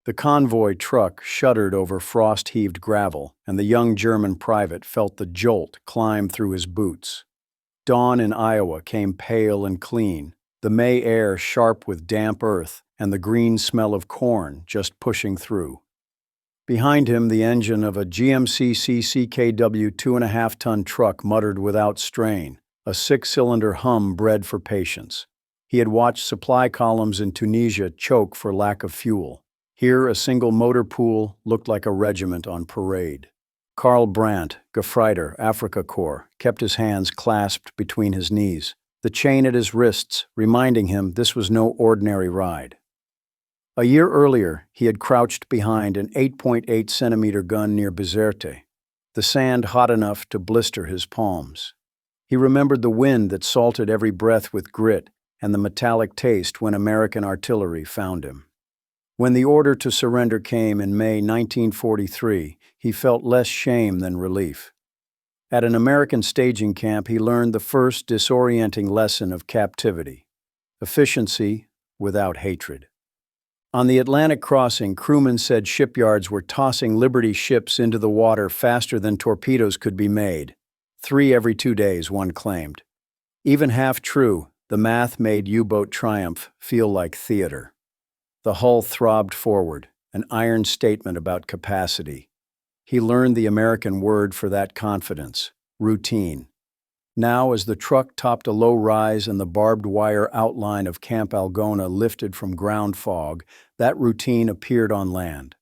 The convoy truck shuddered over frost-heaved gravel, and the young German private felt the jolt climb through his boots. Dawn in Iowa came pale and clean, the May air sharp with damp earth and the green smell of corn just pushing through. Behind him, the engine of a GMC CKW 2.5-ton truck muttered without strain, a six-cylinder hum bred for patience. He had watched supply columns in Tunisia choke for lack of fuel. Here, a single motor pool looked like a regiment on parade. Karl Brandt, Gefreiter, Afrika Korps, kept his hands clasped between his knees, the chain at his wrists reminding him this was no ordinary ride. A year earlier, he had crouched behind an 8.8-centimeter gun near Bizerte, the sand hot enough to blister his palms. He remembered the wind that salted every breath with grit and the metallic taste when American artillery found him. When the order to surrender came in May 1943, he felt less shame than relief. At an American staging camp, he learned the first disorienting lesson of captivity: efficiency without hatred. On the Atlantic crossing, crewmen said shipyards were tossing Liberty ships into the water faster than torpedoes could be made. 3 every 2 days, one claimed. Even half true, the math made U-boat triumph feel like theater. The hull throbbed forward, an iron statement about capacity. He learned the American word for that confidence: routine. Now, as the truck topped a low rise and the barbed wire outline of Camp Algona lifted from ground fog, that routine appeared on land.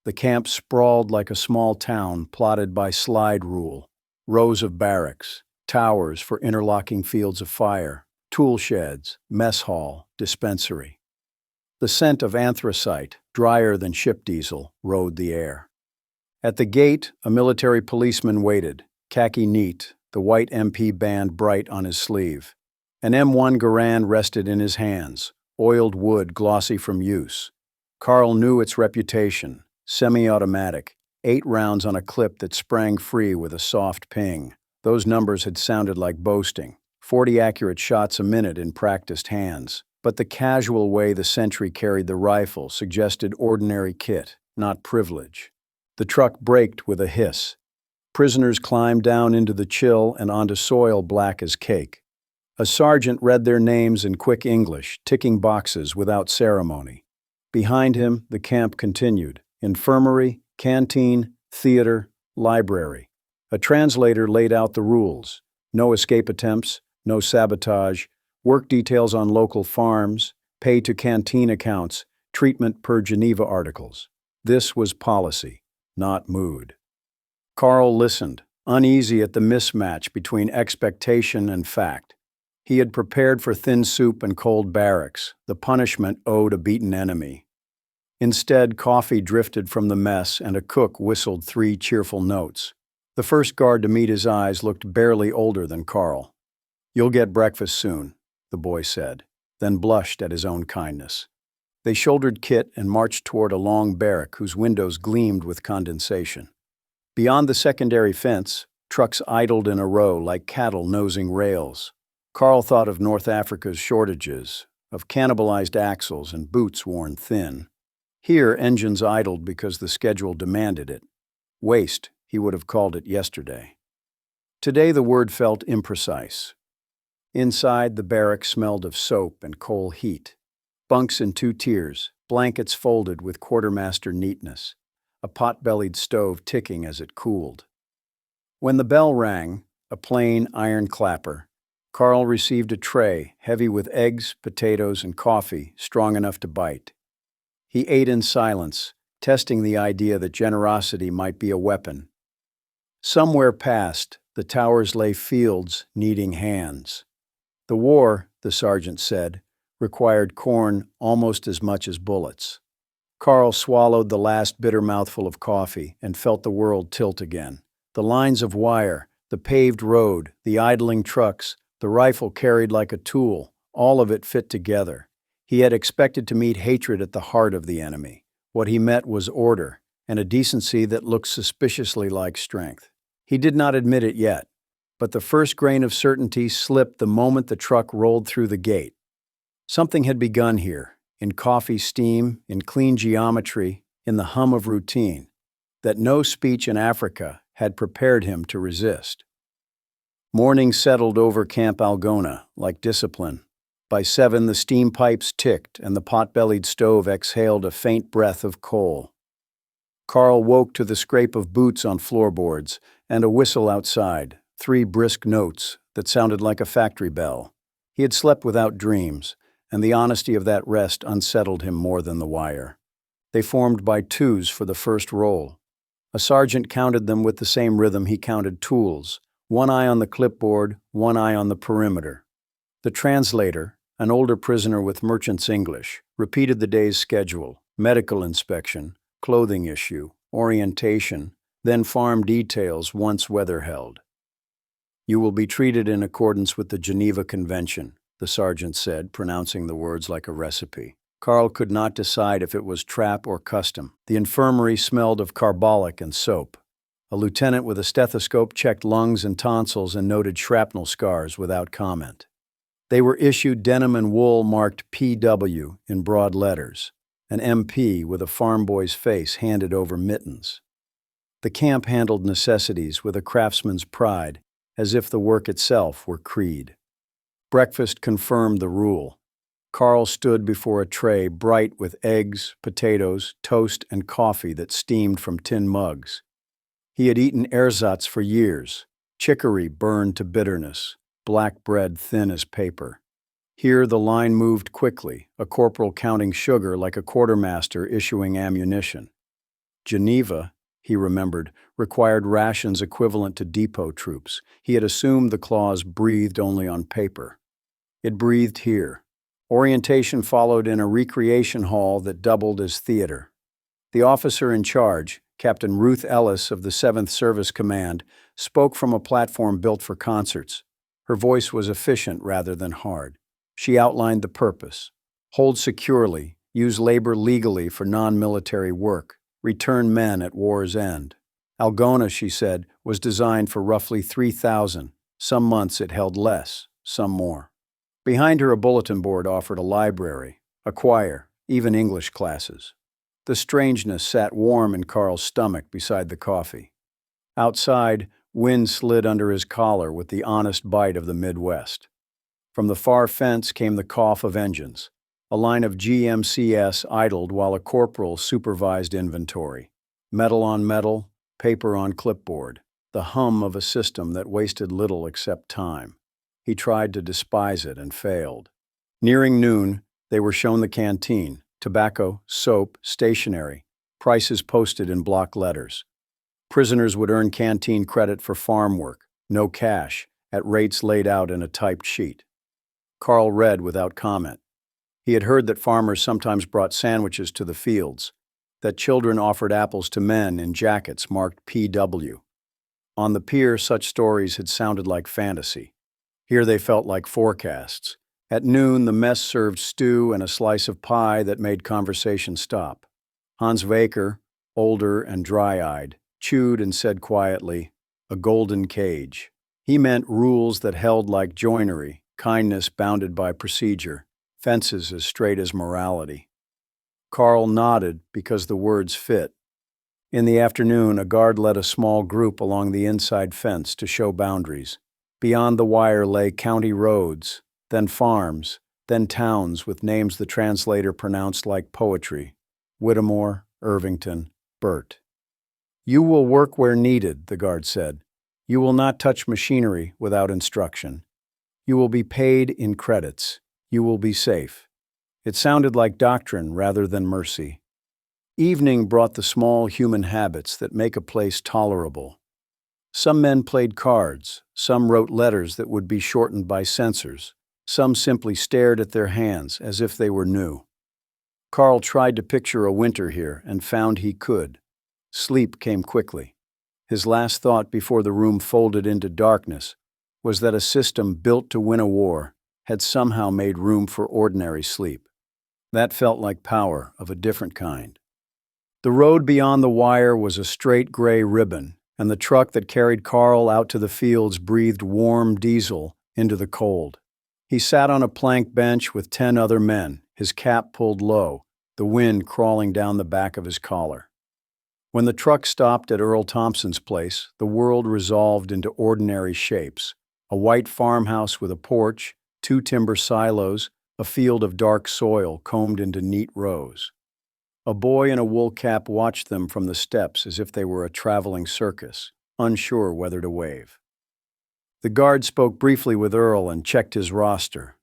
The camp sprawled like a small town plotted by slide rule: rows of barracks, towers for interlocking fields of fire, tool sheds, mess hall, dispensary. The scent of anthracite, drier than ship diesel, rode the air. At the gate, a military policeman waited, khaki neat, the white MP band bright on his sleeve. An M1 Garand rested in his hands, oiled wood glossy from use. Karl knew its reputation: semi-automatic, 8 rounds on a clip that sprang free with a soft ping. Those numbers had sounded like boasting, 40 accurate shots a minute in practiced hands. But the casual way the sentry carried the rifle suggested ordinary kit, not privilege. The truck braked with a hiss. Prisoners climbed down into the chill and onto soil black as cake. A sergeant read their names in quick English, ticking boxes without ceremony. Behind him, the camp continued: infirmary, canteen, theater, library. A translator laid out the rules: no escape attempts, no sabotage, work details on local farms, pay to canteen accounts, treatment per Geneva articles. This was policy, not mood. Karl listened, uneasy at the mismatch between expectation and fact. He had prepared for thin soup and cold barracks, the punishment owed a beaten enemy. Instead, coffee drifted from the mess and a cook whistled 3 cheerful notes. The first guard to meet his eyes looked barely older than Karl. "You'll get breakfast soon," the boy said, then blushed at his own kindness. They shouldered kit and marched toward a long barrack whose windows gleamed with condensation. Beyond the secondary fence, trucks idled in a row like cattle nosing rails. Karl thought of North Africa's shortages, of cannibalized axles and boots worn thin. Here, engines idled because the schedule demanded it. Waste, he would have called it yesterday. Today the word felt imprecise. Inside, the barrack smelled of soap and coal heat. Bunks in 2 tiers, blankets folded with quartermaster neatness, a pot-bellied stove ticking as it cooled. When the bell rang, a plain iron clapper, Karl received a tray heavy with eggs, potatoes, and coffee strong enough to bite. He ate in silence, testing the idea that generosity might be a weapon. Somewhere past, the towers lay fields needing hands. The war, the sergeant said, required corn almost as much as bullets. Karl swallowed the last bitter mouthful of coffee and felt the world tilt again. The lines of wire, the paved road, the idling trucks, the rifle carried like a tool, all of it fit together. He had expected to meet hatred at the heart of the enemy. What he met was order, and a decency that looked suspiciously like strength. He did not admit it yet, but the first grain of certainty slipped the moment the truck rolled through the gate. Something had begun here, in coffee steam, in clean geometry, in the hum of routine, that no speech in Africa had prepared him to resist. Morning settled over Camp Algona like discipline. By 7, the steam pipes ticked and the pot-bellied stove exhaled a faint breath of coal. Carl woke to the scrape of boots on floorboards and a whistle outside, 3 brisk notes that sounded like a factory bell. He had slept without dreams, and the honesty of that rest unsettled him more than the wire. They formed by twos for the first roll. A sergeant counted them with the same rhythm he counted tools, one eye on the clipboard, one eye on the perimeter. The translator, an older prisoner with merchant's English, repeated the day's schedule: medical inspection, clothing issue, orientation, then farm details once weather held. "You will be treated in accordance with the Geneva Convention," the sergeant said, pronouncing the words like a recipe. Carl could not decide if it was trap or custom. The infirmary smelled of carbolic and soap. A lieutenant with a stethoscope checked lungs and tonsils and noted shrapnel scars without comment. They were issued denim and wool marked PW in broad letters. An MP with a farm boy's face handed over mittens. The camp handled necessities with a craftsman's pride, as if the work itself were creed. Breakfast confirmed the rule. Carl stood before a tray bright with eggs, potatoes, toast, and coffee that steamed from tin mugs. He had eaten ersatz for years, chicory burned to bitterness, black bread thin as paper. Here the line moved quickly, a corporal counting sugar like a quartermaster issuing ammunition. Geneva, he remembered, required rations equivalent to depot troops. He had assumed the clause breathed only on paper. It breathed here. Orientation followed in a recreation hall that doubled as theater. The officer in charge, Captain Ruth Ellis of the 7th Service Command, spoke from a platform built for concerts. Her voice was efficient rather than hard. She outlined the purpose: hold securely, use labor legally for non-military work, return men at war's end. Algona, she said, was designed for roughly 3,000. Some months it held less, some more. Behind her, a bulletin board offered a library, a choir, even English classes. The strangeness sat warm in Carl's stomach beside the coffee. Outside, wind slid under his collar with the honest bite of the Midwest. From the far fence came the cough of engines. A line of GMCS idled while a corporal supervised inventory. Metal on metal, paper on clipboard, the hum of a system that wasted little except time. He tried to despise it and failed. Nearing noon, they were shown the canteen: tobacco, soap, stationery, prices posted in block letters. Prisoners would earn canteen credit for farm work, no cash, at rates laid out in a typed sheet. Carl read without comment. He had heard that farmers sometimes brought sandwiches to the fields, that children offered apples to men in jackets marked PW. On the pier, such stories had sounded like fantasy. Here they felt like forecasts. At noon, the mess served stew and a slice of pie that made conversation stop. Hans Vaker, older and dry-eyed, chewed and said quietly, "A golden cage." He meant rules that held like joinery, kindness bounded by procedure, fences as straight as morality. Carl nodded because the words fit. In the afternoon, a guard led a small group along the inside fence to show boundaries. Beyond the wire lay county roads, then farms, then towns with names the translator pronounced like poetry: Whittemore, Irvington, Burt. "You will work where needed," the guard said. "You will not touch machinery without instruction. You will be paid in credits. You will be safe." It sounded like doctrine rather than mercy. Evening brought the small human habits that make a place tolerable. Some men played cards, some wrote letters that would be shortened by censors, some simply stared at their hands as if they were new. Carl tried to picture a winter here and found he could. Sleep came quickly. His last thought before the room folded into darkness was that a system built to win a war had somehow made room for ordinary sleep. That felt like power of a different kind. The road beyond the wire was a straight gray ribbon, and the truck that carried Carl out to the fields breathed warm diesel into the cold. He sat on a plank bench with 10 other men, his cap pulled low, the wind crawling down the back of his collar. When the truck stopped at Earl Thompson's place, the world resolved into ordinary shapes. A white farmhouse with a porch, 2 timber silos, a field of dark soil combed into neat rows. A boy in a wool cap watched them from the steps as if they were a traveling circus, unsure whether to wave. The guard spoke briefly with Earl and checked his roster.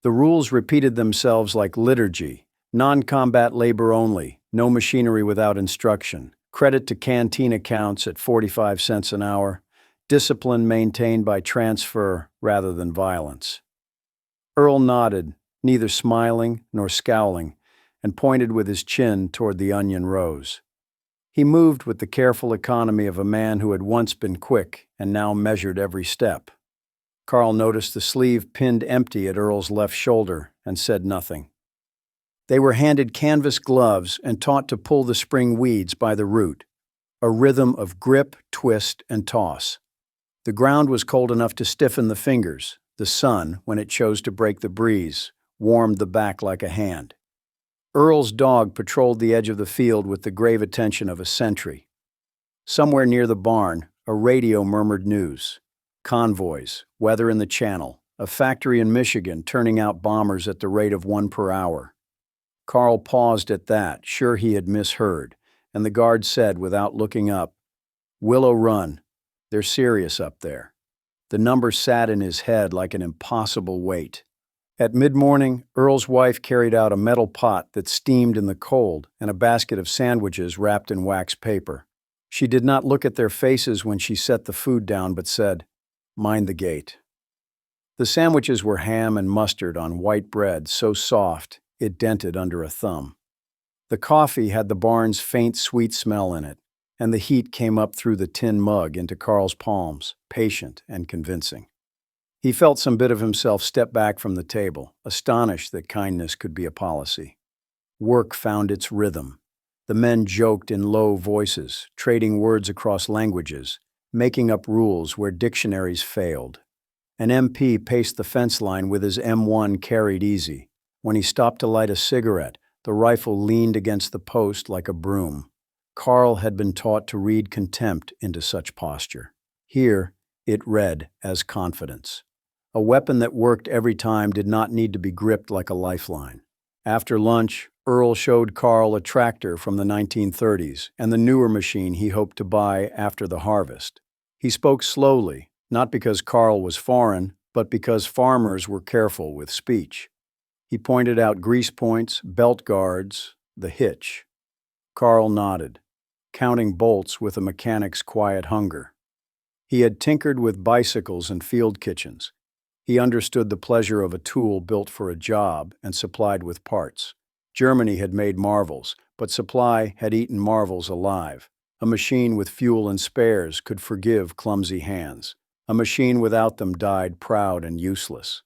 The rules repeated themselves like liturgy: non-combat labor only, no machinery without instruction, credit to canteen accounts at 45 cents an hour, discipline maintained by transfer rather than violence. Earl nodded, neither smiling nor scowling, and pointed with his chin toward the onion rows. He moved with the careful economy of a man who had once been quick and now measured every step. Carl noticed the sleeve pinned empty at Earl's left shoulder and said nothing. They were handed canvas gloves and taught to pull the spring weeds by the root, a rhythm of grip, twist, and toss. The ground was cold enough to stiffen the fingers. The sun, when it chose to break the breeze, warmed the back like a hand. Earl's dog patrolled the edge of the field with the grave attention of a sentry. Somewhere near the barn, a radio murmured news. Convoys, weather in the Channel, a factory in Michigan turning out bombers at the rate of 1 per hour. Carl paused at that, sure he had misheard, and the guard said without looking up, "Willow Run. They're serious up there." The number sat in his head like an impossible weight. At mid-morning, Earl's wife carried out a metal pot that steamed in the cold and a basket of sandwiches wrapped in wax paper. She did not look at their faces when she set the food down, but said, "Mind the gate." The sandwiches were ham and mustard on white bread so soft it dented under a thumb. The coffee had the barn's faint sweet smell in it, and the heat came up through the tin mug into Carl's palms, patient and convincing. He felt some bit of himself step back from the table, astonished that kindness could be a policy. Work found its rhythm. The men joked in low voices, trading words across languages, making up rules where dictionaries failed. An MP paced the fence line with his M1 carried easy. When he stopped to light a cigarette, the rifle leaned against the post like a broom. Carl had been taught to read contempt into such posture. Here, it read as confidence. A weapon that worked every time did not need to be gripped like a lifeline. After lunch, Earl showed Carl a tractor from the 1930s and the newer machine he hoped to buy after the harvest. He spoke slowly, not because Carl was foreign, but because farmers were careful with speech. He pointed out grease points, belt guards, the hitch. Carl nodded, counting bolts with a mechanic's quiet hunger. He had tinkered with bicycles and field kitchens. He understood the pleasure of a tool built for a job and supplied with parts. Germany had made marvels, but supply had eaten marvels alive. A machine with fuel and spares could forgive clumsy hands. A machine without them died proud and useless.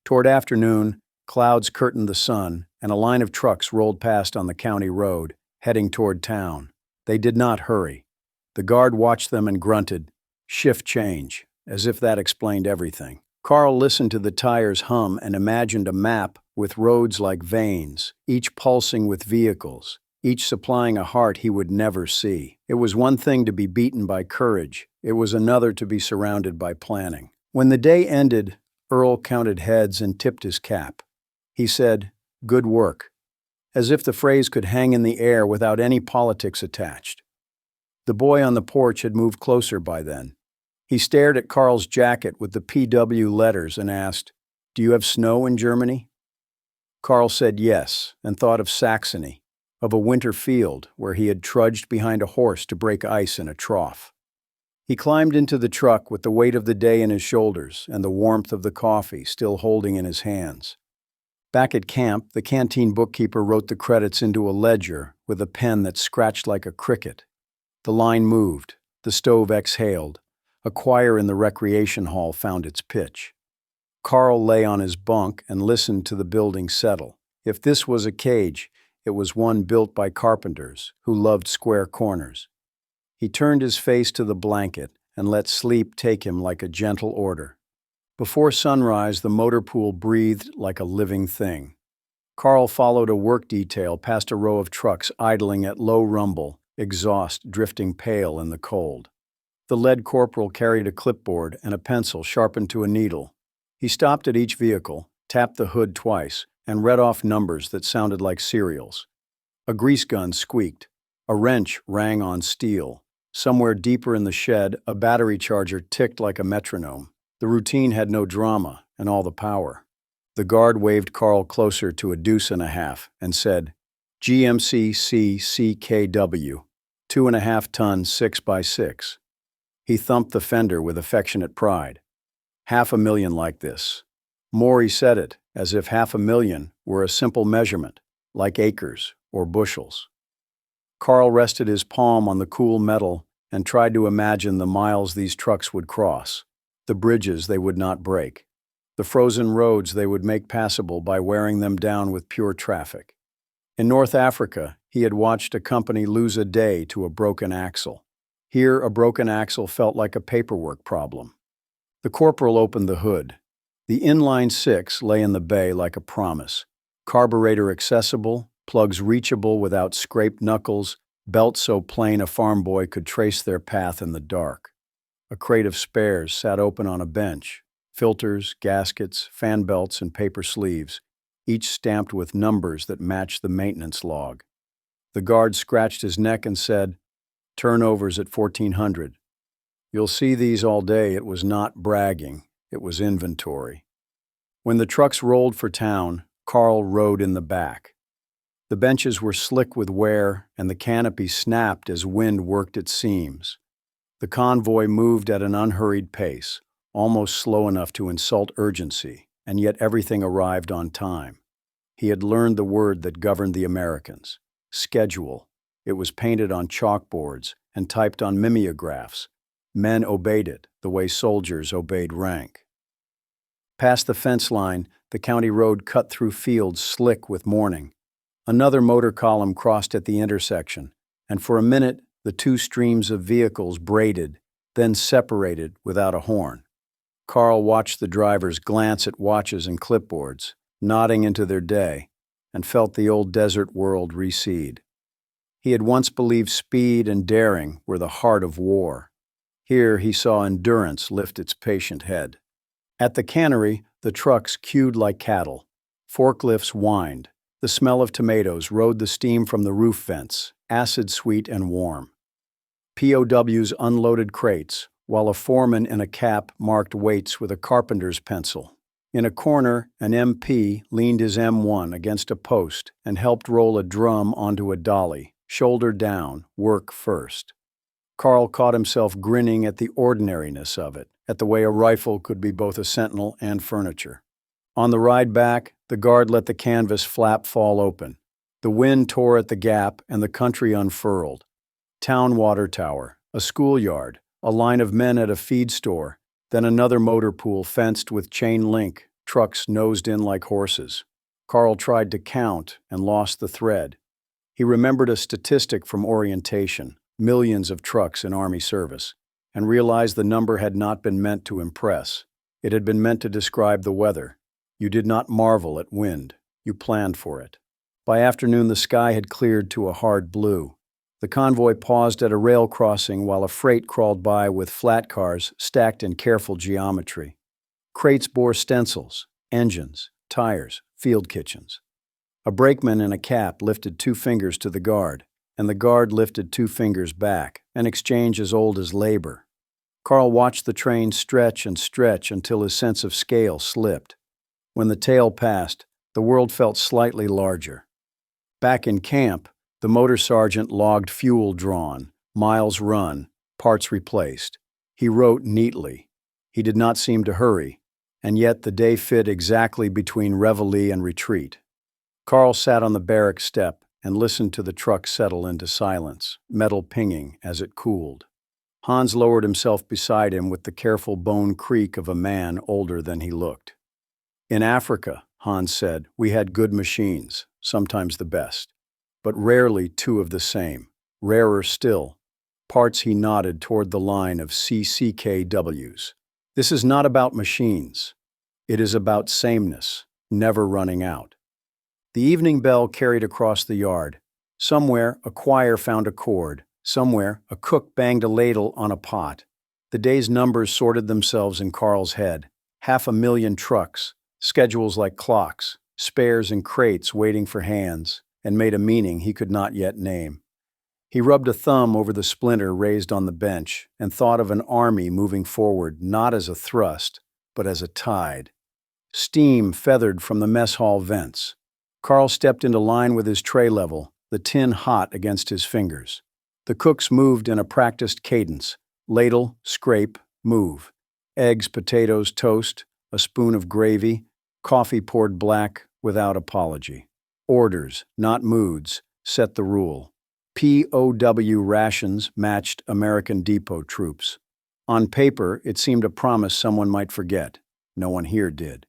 Toward afternoon, clouds curtained the sun, and a line of trucks rolled past on the county road, heading toward town. They did not hurry. The guard watched them and grunted, "Shift change," as if that explained everything. Carl listened to the tires hum and imagined a map with roads like veins, each pulsing with vehicles, each supplying a heart he would never see. It was one thing to be beaten by courage. It was another to be surrounded by planning. When the day ended, Earl counted heads and tipped his cap. He said, "Good work," as if the phrase could hang in the air without any politics attached. The boy on the porch had moved closer by then. He stared at Carl's jacket with the PW letters and asked, "Do you have snow in Germany?" Carl said yes, and thought of Saxony, of a winter field where he had trudged behind a horse to break ice in a trough. He climbed into the truck with the weight of the day in his shoulders and the warmth of the coffee still holding in his hands. Back at camp, the canteen bookkeeper wrote the credits into a ledger with a pen that scratched like a cricket. The line moved, the stove exhaled, a choir in the recreation hall found its pitch. Carl lay on his bunk and listened to the building settle. If this was a cage, it was one built by carpenters who loved square corners. He turned his face to the blanket and let sleep take him like a gentle order. Before sunrise, the motor pool breathed like a living thing. Carl followed a work detail past a row of trucks idling at low rumble, exhaust drifting pale in the cold. The lead corporal carried a clipboard and a pencil sharpened to a needle. He stopped at each vehicle, tapped the hood twice, and read off numbers that sounded like serials. A grease gun squeaked. A wrench rang on steel. Somewhere deeper in the shed, a battery charger ticked like a metronome. The routine had no drama and all the power. The guard waved Carl closer to a deuce and a half and said, GMC CCKW, 2.5-ton 6x6. He thumped the fender with affectionate pride. 500,000 like this. More, he said it, as if 500,000 were a simple measurement, like acres or bushels. Carl rested his palm on the cool metal and tried to imagine the miles these trucks would cross, the bridges they would not break, the frozen roads they would make passable by wearing them down with pure traffic. In North Africa, he had watched a company lose a day to a broken axle. Here, a broken axle felt like a paperwork problem. The corporal opened the hood. The inline six lay in the bay like a promise. Carburetor accessible, plugs reachable without scraped knuckles, belt so plain a farm boy could trace their path in the dark. A crate of spares sat open on a bench. Filters, gaskets, fan belts, and paper sleeves, each stamped with numbers that matched the maintenance log. The guard scratched his neck and said, Turnovers at 1,400. You'll see these all day. It was not bragging. It was inventory. When the trucks rolled for town, Carl rode in the back. The benches were slick with wear, and the canopy snapped as wind worked its seams. The convoy moved at an unhurried pace, almost slow enough to insult urgency, and yet everything arrived on time. He had learned the word that governed the Americans: schedule. It was painted on chalkboards and typed on mimeographs. Men obeyed it the way soldiers obeyed rank. Past the fence line, the county road cut through fields slick with morning. Another motor column crossed at the intersection, and for a minute the two streams of vehicles braided, then separated without a horn. Carl watched the drivers glance at watches and clipboards, nodding into their day, and felt the old desert world recede. He had once believed speed and daring were the heart of war. Here he saw endurance lift its patient head. At the cannery, the trucks queued like cattle. Forklifts whined. The smell of tomatoes rode the steam from the roof vents, acid-sweet and warm. POWs unloaded crates, while a foreman in a cap marked weights with a carpenter's pencil. In a corner, an MP leaned his M1 against a post and helped roll a drum onto a dolly, shoulder down, work first. Carl caught himself grinning at the ordinariness of it, at the way a rifle could be both a sentinel and furniture. On the ride back, the guard let the canvas flap fall open. The wind tore at the gap and the country unfurled. Town water tower, a schoolyard, a line of men at a feed store, then another motor pool fenced with chain link, trucks nosed in like horses. Carl tried to count and lost the thread. He remembered a statistic from orientation, millions of trucks in Army service, and realized the number had not been meant to impress. It had been meant to describe the weather. You did not marvel at wind. You planned for it. By afternoon, the sky had cleared to a hard blue. The convoy paused at a rail crossing while a freight crawled by with flat cars stacked in careful geometry. Crates bore stencils, engines, tires, field kitchens. A brakeman in a cap lifted 2 fingers to the guard, and the guard lifted 2 fingers back, an exchange as old as labor. Carl watched the train stretch and stretch until his sense of scale slipped. When the tail passed, the world felt slightly larger. Back in camp, the motor sergeant logged fuel drawn, miles run, parts replaced. He wrote neatly. He did not seem to hurry, and yet the day fit exactly between reveille and retreat. Carl sat on the barrack step and listened to the truck settle into silence, metal pinging as it cooled. Hans lowered himself beside him with the careful bone creak of a man older than he looked. In Africa, Hans said, we had good machines, sometimes the best, but rarely 2 of the same. Rarer still, parts he nodded toward the line of CCKWs. This is not about machines. It is about sameness, never running out. The evening bell carried across the yard. Somewhere, a choir found a chord. Somewhere, a cook banged a ladle on a pot. The day's numbers sorted themselves in Carl's head. 500,000 trucks, schedules like clocks, spares and crates waiting for hands, and made a meaning he could not yet name. He rubbed a thumb over the splinter raised on the bench and thought of an army moving forward not as a thrust, but as a tide. Steam feathered from the mess hall vents. Carl stepped into line with his tray level, the tin hot against his fingers. The cooks moved in a practiced cadence: ladle, scrape, move. Eggs, potatoes, toast, a spoon of gravy, coffee poured black without apology. Orders, not moods, set the rule. POW rations matched American depot troops. On paper, it seemed a promise someone might forget. No one here did.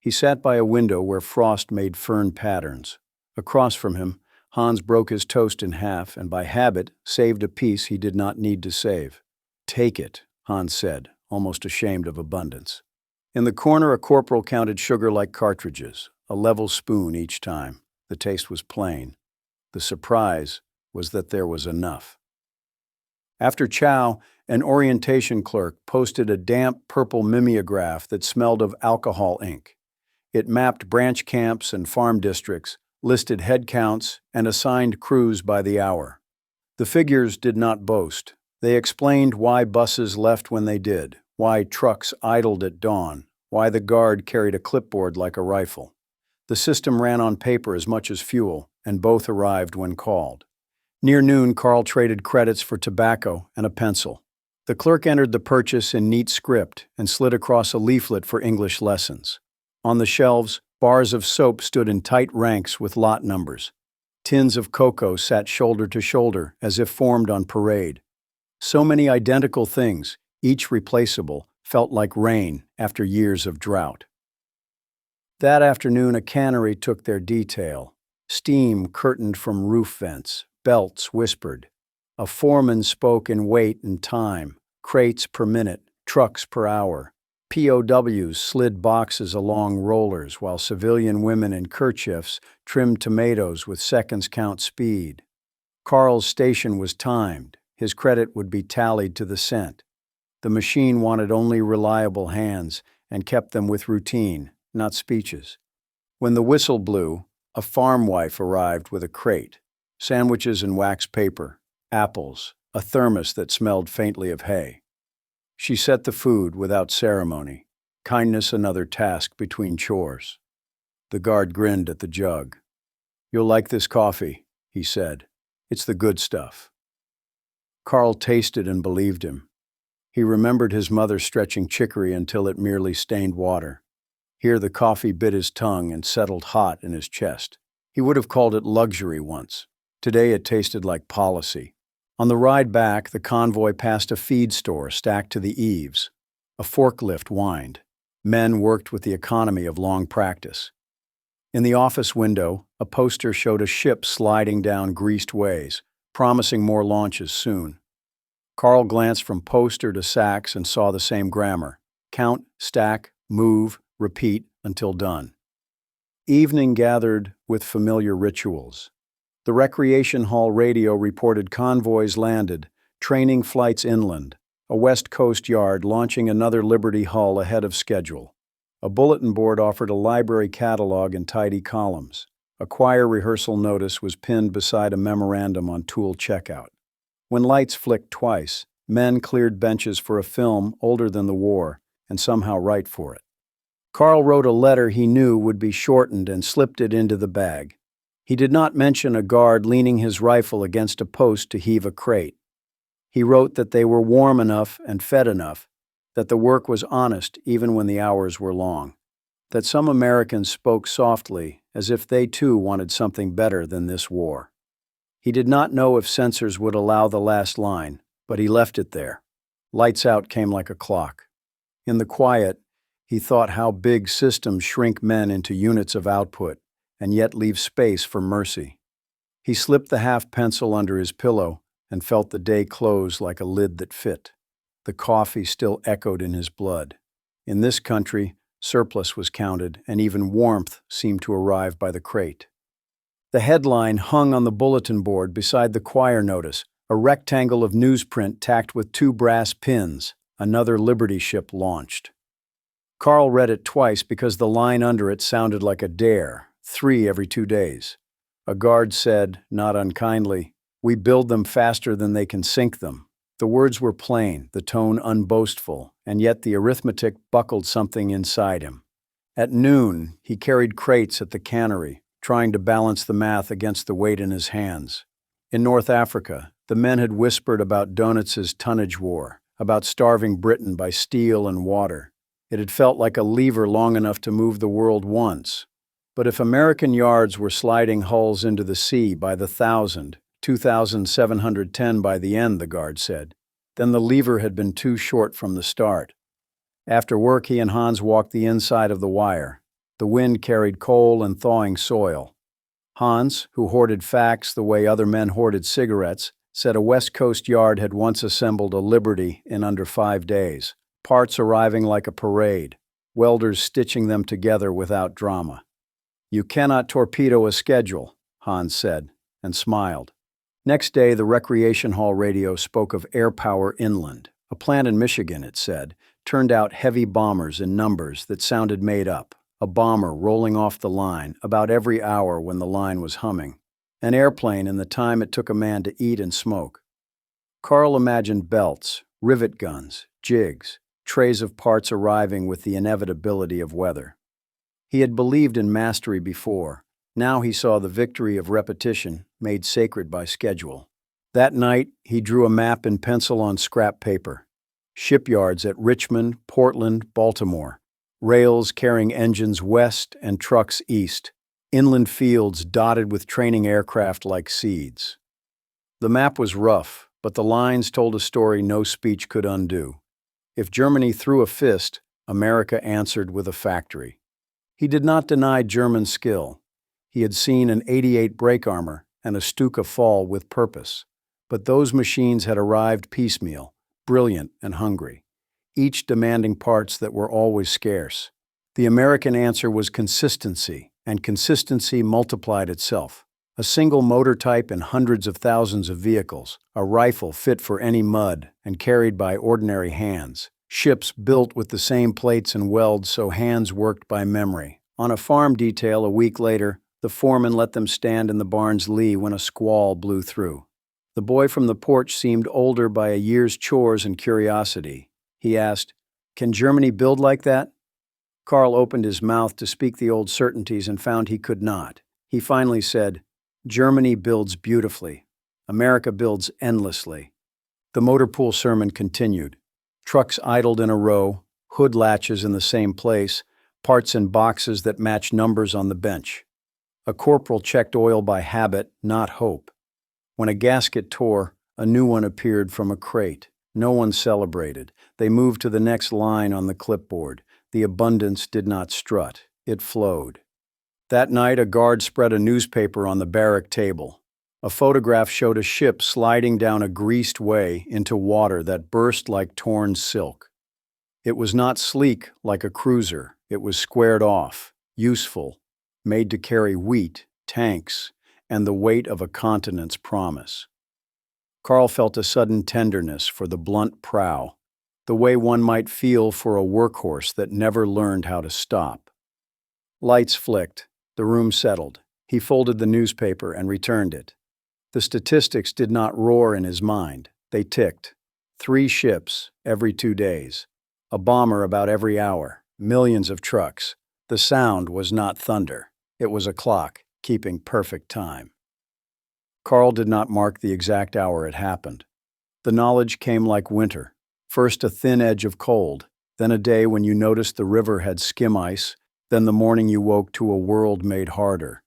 He sat by a window where frost made fern patterns. Across from him, Hans broke his toast in half and by habit saved a piece he did not need to save. "Take it," Hans said, almost ashamed of abundance. In the corner, a corporal counted sugar like cartridges, a level spoon each time. The taste was plain. The surprise was that there was enough. After chow, an orientation clerk posted a damp purple mimeograph that smelled of alcohol ink. It mapped branch camps and farm districts, listed head counts, and assigned crews by the hour. The figures did not boast. They explained why buses left when they did, why trucks idled at dawn, why the guard carried a clipboard like a rifle. The system ran on paper as much as fuel, and both arrived when called. Near noon, Carl traded credits for tobacco and a pencil. The clerk entered the purchase in neat script and slid across a leaflet for English lessons. On the shelves, bars of soap stood in tight ranks with lot numbers. Tins of cocoa sat shoulder to shoulder as if formed on parade. So many identical things, each replaceable, felt like rain after years of drought. That afternoon, a cannery took their detail. Steam curtained from roof vents, belts whispered. A foreman spoke in weight and time, crates per minute, trucks per hour. POWs slid boxes along rollers while civilian women in kerchiefs trimmed tomatoes with seconds count speed. Carl's station was timed. His credit would be tallied to the cent. The machine wanted only reliable hands and kept them with routine, not speeches. When the whistle blew, a farm wife arrived with a crate, sandwiches and wax paper, apples, a thermos that smelled faintly of hay. She set the food without ceremony, kindness another task between chores. The guard grinned at the jug. "You'll like this coffee," he said. "It's the good stuff." Carl tasted and believed him. He remembered his mother stretching chicory until it merely stained water. Here the coffee bit his tongue and settled hot in his chest. He would have called it luxury once. Today it tasted like policy. On the ride back, the convoy passed a feed store stacked to the eaves. A forklift whined. Men worked with the economy of long practice. In the office window, a poster showed a ship sliding down greased ways, promising more launches soon. Carl glanced from poster to sacks and saw the same grammar: count, stack, move, repeat until done. Evening gathered with familiar rituals. The recreation hall radio reported convoys landed, training flights inland, a West Coast yard launching another Liberty hull ahead of schedule. A bulletin board offered a library catalog in tidy columns. A choir rehearsal notice was pinned beside a memorandum on tool checkout. When lights flicked twice, men cleared benches for a film older than the war and somehow right for it. Carl wrote a letter he knew would be shortened and slipped it into the bag. He did not mention a guard leaning his rifle against a post to heave a crate. He wrote that they were warm enough and fed enough, that the work was honest even when the hours were long, that some Americans spoke softly as if they too wanted something better than this war. He did not know if censors would allow the last line, but he left it there. Lights out came like a clock. In the quiet, he thought how big systems shrink men into units of output and yet leave space for mercy. He slipped the half pencil under his pillow and felt the day close like a lid that fit. The coffee still echoed in his blood. In this country, surplus was counted, and even warmth seemed to arrive by the crate. The headline hung on the bulletin board beside the choir notice, a rectangle of newsprint tacked with two brass pins. Another Liberty ship launched. Carl read it twice because the line under it sounded like a dare, 3 every 2 days. A guard said, not unkindly, "We build them faster than they can sink them." The words were plain, the tone unboastful, and yet the arithmetic buckled something inside him. At noon, he carried crates at the cannery, trying to balance the math against the weight in his hands. In North Africa, the men had whispered about Donitz's tonnage war, about starving Britain by steel and water. It had felt like a lever long enough to move the world once. But if American yards were sliding hulls into the sea by the 1,000, 2,710 by the end, the guard said, then the lever had been too short from the start. After work, he and Hans walked the inside of the wire. The wind carried coal and thawing soil. Hans, who hoarded facts the way other men hoarded cigarettes, said a West Coast yard had once assembled a Liberty in under 5 days, parts arriving like a parade, welders stitching them together without drama. "You cannot torpedo a schedule," Hans said, and smiled. Next day, the recreation hall radio spoke of air power inland. A plant in Michigan, it said, turned out heavy bombers in numbers that sounded made up. A bomber rolling off the line about every hour when the line was humming. An airplane in the time it took a man to eat and smoke. Carl imagined belts, rivet guns, jigs, trays of parts arriving with the inevitability of weather. He had believed in mastery before. Now he saw the victory of repetition made sacred by schedule. That night, he drew a map in pencil on scrap paper. Shipyards at Richmond, Portland, Baltimore. Rails carrying engines west and trucks east. Inland fields dotted with training aircraft like seeds. The map was rough, but the lines told a story no speech could undo. If Germany threw a fist, America answered with a factory. He did not deny German skill. He had seen an 88 brake armor and a Stuka fall with purpose. But those machines had arrived piecemeal, brilliant and hungry, each demanding parts that were always scarce. The American answer was consistency, and consistency multiplied itself. A single motor type in hundreds of thousands of vehicles, a rifle fit for any mud and carried by ordinary hands, ships built with the same plates and welds so hands worked by memory. On a farm detail a week later, the foreman let them stand in the barn's lee when a squall blew through. The boy from the porch seemed older by a year's chores and curiosity. He asked, "Can Germany build like that?" Carl opened his mouth to speak the old certainties and found he could not. He finally said, "Germany builds beautifully. America builds endlessly." The motor pool sermon continued. Trucks idled in a row, hood latches in the same place, parts in boxes that matched numbers on the bench. A corporal checked oil by habit, not hope. When a gasket tore, a new one appeared from a crate. No one celebrated. They moved to the next line on the clipboard. The abundance did not strut. It flowed. That night, a guard spread a newspaper on the barrack table. A photograph showed a ship sliding down a greased way into water that burst like torn silk. It was not sleek like a cruiser. It was squared off, useful, made to carry wheat, tanks, and the weight of a continent's promise. Carl felt a sudden tenderness for the blunt prow, the way one might feel for a workhorse that never learned how to stop. Lights flicked. The room settled. He folded the newspaper and returned it. The statistics did not roar in his mind. They ticked. 3 ships every 2 days. A bomber about every hour. Millions of trucks. The sound was not thunder. It was a clock, keeping perfect time. Carl did not mark the exact hour it happened. The knowledge came like winter. First a thin edge of cold, then a day when you noticed the river had skim ice, then the morning you woke to a world made harder.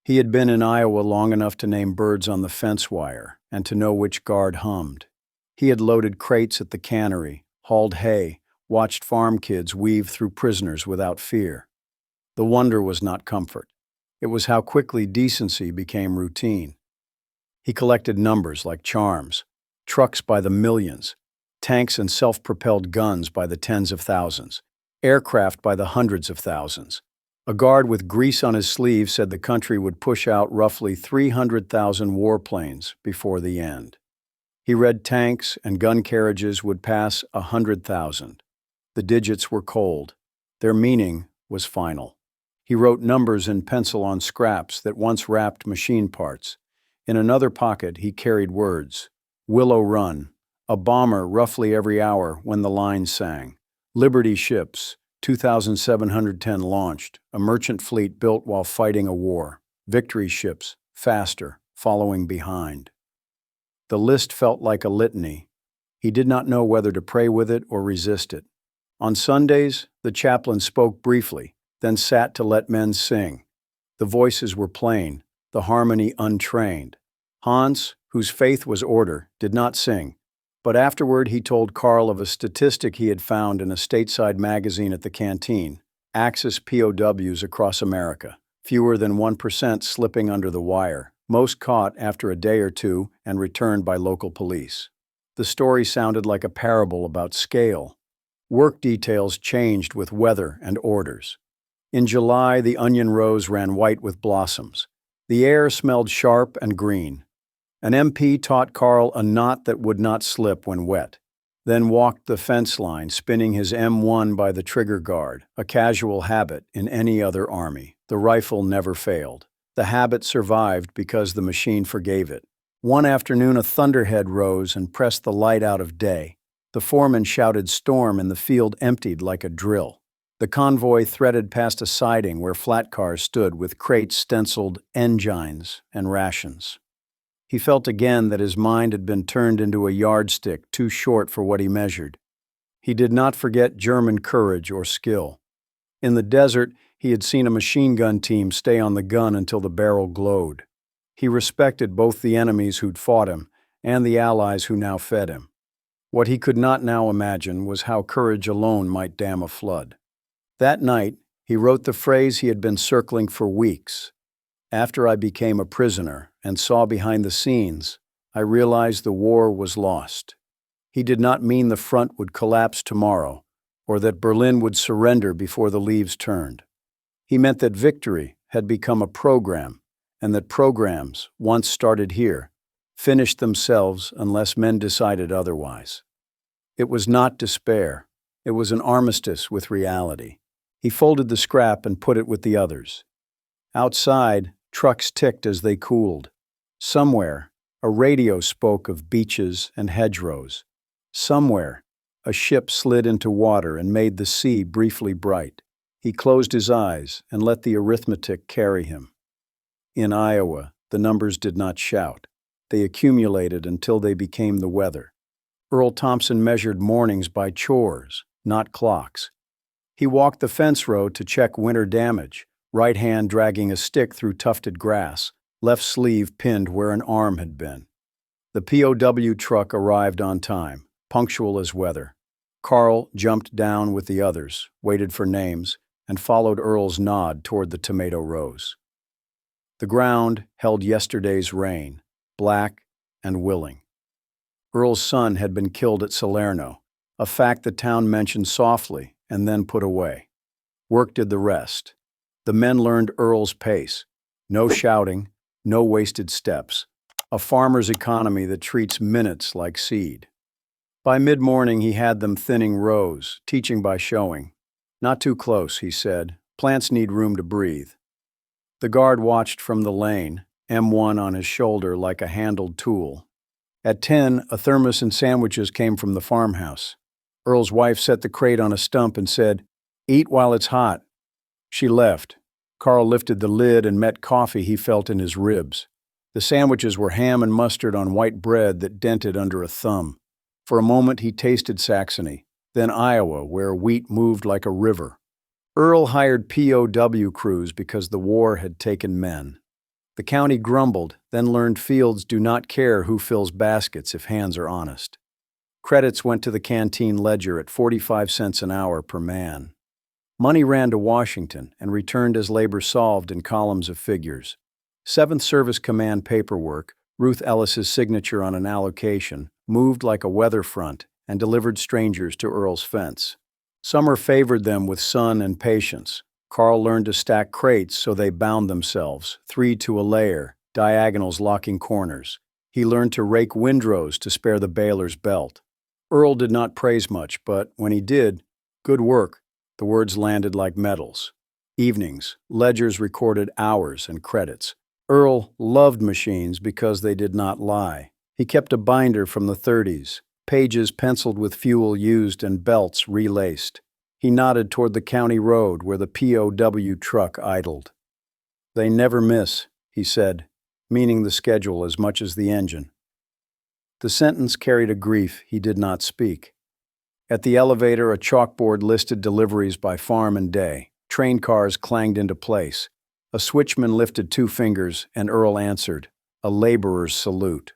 He had been in Iowa long enough to name birds on the fence wire and to know which guard hummed. He had loaded crates at the cannery, hauled hay, watched farm kids weave through prisoners without fear. The wonder was not comfort. It was how quickly decency became routine. He collected numbers like charms, trucks by the millions, tanks and self-propelled guns by the tens of thousands, aircraft by the hundreds of thousands. A guard with grease on his sleeve said the country would push out roughly 300,000 warplanes before the end. He read tanks and gun carriages would pass 100,000. The digits were cold. Their meaning was final. He wrote numbers in pencil on scraps that once wrapped machine parts. In another pocket, he carried words. Willow Run, a bomber roughly every hour when the line sang. Liberty ships, 2,710 launched, a merchant fleet built while fighting a war. Victory ships, faster, following behind. The list felt like a litany. He did not know whether to pray with it or resist it. On Sundays, the chaplain spoke briefly, then sat to let men sing. The voices were plain, the harmony untrained. Hans, whose faith was order, did not sing, but afterward he told Carl of a statistic he had found in a stateside magazine at the canteen. Axis POWs across America, fewer than 1% slipping under the wire, most caught after a day or two and returned by local police. The story sounded like a parable about scale. Work details changed with weather and orders. In July, the onion rows ran white with blossoms. The air smelled sharp and green. An MP taught Carl a knot that would not slip when wet, then walked the fence line, spinning his M1 by the trigger guard, a casual habit in any other army. The rifle never failed. The habit survived because the machine forgave it. One afternoon, a thunderhead rose and pressed the light out of day. The foreman shouted storm and the field emptied like a drill. The convoy threaded past a siding where flat cars stood with crates stenciled engines and rations. He felt again that his mind had been turned into a yardstick too short for what he measured. He did not forget German courage or skill. In the desert, he had seen a machine gun team stay on the gun until the barrel glowed. He respected both the enemies who'd fought him and the allies who now fed him. What he could not now imagine was how courage alone might dam a flood. That night, he wrote the phrase he had been circling for weeks. After I became a prisoner and saw behind the scenes, I realized the war was lost. He did not mean the front would collapse tomorrow, or that Berlin would surrender before the leaves turned. He meant that victory had become a program, and that programs, once started here, finished themselves unless men decided otherwise. It was not despair. It was an armistice with reality. He folded the scrap and put it with the others. Outside, trucks ticked as they cooled. Somewhere, a radio spoke of beaches and hedgerows. Somewhere, a ship slid into water and made the sea briefly bright. He closed his eyes and let the arithmetic carry him. In Iowa, the numbers did not shout. They accumulated until they became the weather. Earl Thompson measured mornings by chores, not clocks. He walked the fence row to check winter damage, right hand dragging a stick through tufted grass, left sleeve pinned where an arm had been. The POW truck arrived on time, punctual as weather. Carl jumped down with the others, waited for names, and followed Earl's nod toward the tomato rows. The ground held yesterday's rain, black and willing. Earl's son had been killed at Salerno, a fact the town mentioned softly and then put away. Work did the rest. The men learned Earl's pace. No shouting, no wasted steps. A farmer's economy that treats minutes like seed. By mid-morning, he had them thinning rows, teaching by showing. Not too close, he said. Plants need room to breathe. The guard watched from the lane, M1 on his shoulder like a handled tool. At 10, a thermos and sandwiches came from the farmhouse. Earl's wife set the crate on a stump and said, "Eat while it's hot." She left. Carl lifted the lid and met coffee he felt in his ribs. The sandwiches were ham and mustard on white bread that dented under a thumb. For a moment he tasted Saxony, then Iowa, where wheat moved like a river. Earl hired POW crews because the war had taken men. The county grumbled, then learned fields do not care who fills baskets if hands are honest. Credits went to the canteen ledger at 45 cents an hour per man. Money ran to Washington and returned as labor solved in columns of figures. 7th Service Command paperwork, Ruth Ellis's signature on an allocation, moved like a weather front and delivered strangers to Earl's fence. Summer favored them with sun and patience. Carl learned to stack crates so they bound themselves, 3 to a layer, diagonals locking corners. He learned to rake windrows to spare the baler's belt. Earl did not praise much, but when he did, "Good work," the words landed like medals. Evenings, ledgers recorded hours and credits. Earl loved machines because they did not lie. He kept a binder from the 30s, pages penciled with fuel used and belts relaced. He nodded toward the county road where the POW truck idled. "They never miss," he said, meaning the schedule as much as the engine. The sentence carried a grief he did not speak. At the elevator, a chalkboard listed deliveries by farm and day. Train cars clanged into place. A switchman lifted 2 fingers, and Earl answered, a laborer's salute.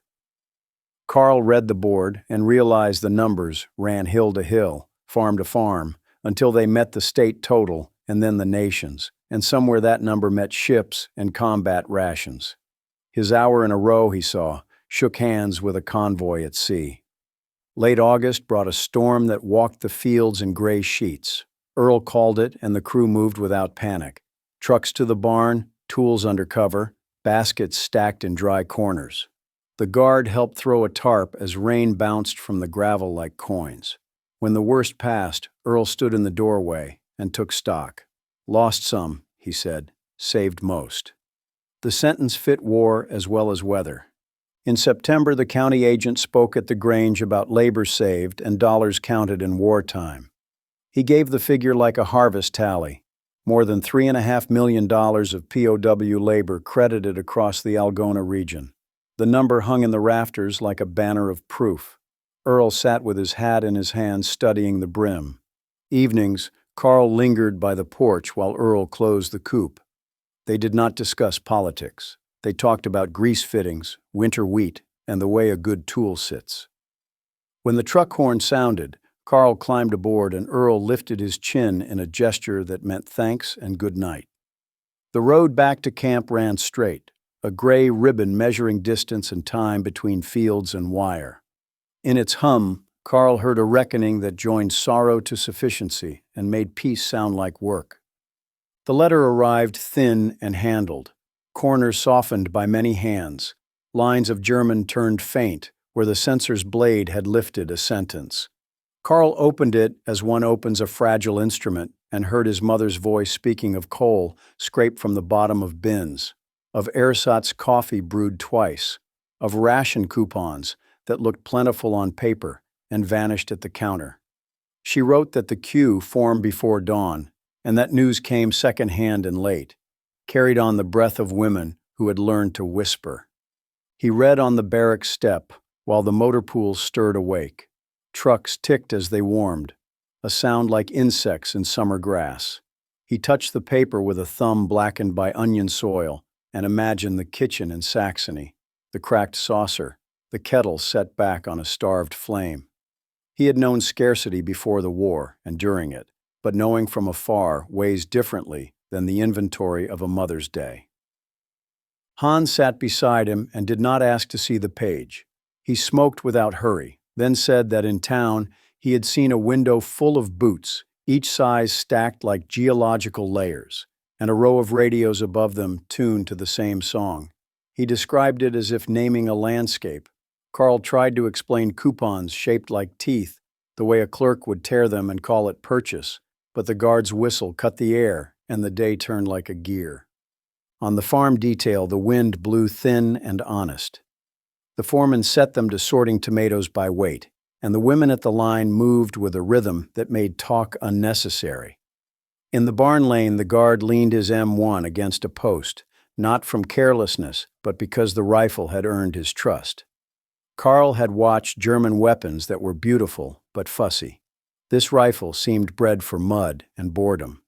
Carl read the board and realized the numbers ran hill to hill, farm to farm, until they met the state total and then the nation's, and somewhere that number met ships and combat rations. His hour in a row, he saw, shook hands with a convoy at sea. Late August brought a storm that walked the fields in gray sheets. Earl called it, and the crew moved without panic. Trucks to the barn, tools under cover, baskets stacked in dry corners. The guard helped throw a tarp as rain bounced from the gravel like coins. When the worst passed, Earl stood in the doorway and took stock. "Lost some," he said, "saved most." The sentence fit war as well as weather. In September, the county agent spoke at the Grange about labor saved and dollars counted in wartime. He gave the figure like a harvest tally, more than $3.5 million of POW labor credited across the Algona region. The number hung in the rafters like a banner of proof. Earl sat with his hat in his hand studying the brim. Evenings, Carl lingered by the porch while Earl closed the coupe. They did not discuss politics. They talked about grease fittings, winter wheat, and the way a good tool sits. When the truck horn sounded, Carl climbed aboard and Earl lifted his chin in a gesture that meant thanks and good night. The road back to camp ran straight, a gray ribbon measuring distance and time between fields and wire. In its hum, Carl heard a reckoning that joined sorrow to sufficiency and made peace sound like work. The letter arrived thin and handled, corners softened by many hands, lines of German turned faint where the censor's blade had lifted a sentence. Carl opened it as one opens a fragile instrument and heard his mother's voice speaking of coal scraped from the bottom of bins, of ersatz coffee brewed twice, of ration coupons that looked plentiful on paper and vanished at the counter. She wrote that the queue formed before dawn, and that news came second-hand and late, carried on the breath of women who had learned to whisper. He read on the barrack step while the motor pools stirred awake. Trucks ticked as they warmed, a sound like insects in summer grass. He touched the paper with a thumb blackened by onion soil and imagined the kitchen in Saxony, the cracked saucer, the kettle set back on a starved flame. He had known scarcity before the war and during it, but knowing from afar weighs differently than the inventory of a Mother's Day. Hans sat beside him and did not ask to see the page. He smoked without hurry, then said that in town he had seen a window full of boots, each size stacked like geological layers, and a row of radios above them tuned to the same song. He described it as if naming a landscape. Carl tried to explain coupons shaped like teeth, the way a clerk would tear them and call it purchase, but the guard's whistle cut the air and the day turned like a gear. On the farm detail, the wind blew thin and honest. The foreman set them to sorting tomatoes by weight, and the women at the line moved with a rhythm that made talk unnecessary. In the barn lane, the guard leaned his M1 against a post, not from carelessness, but because the rifle had earned his trust. Carl had watched German weapons that were beautiful but fussy. This rifle seemed bred for mud and boredom.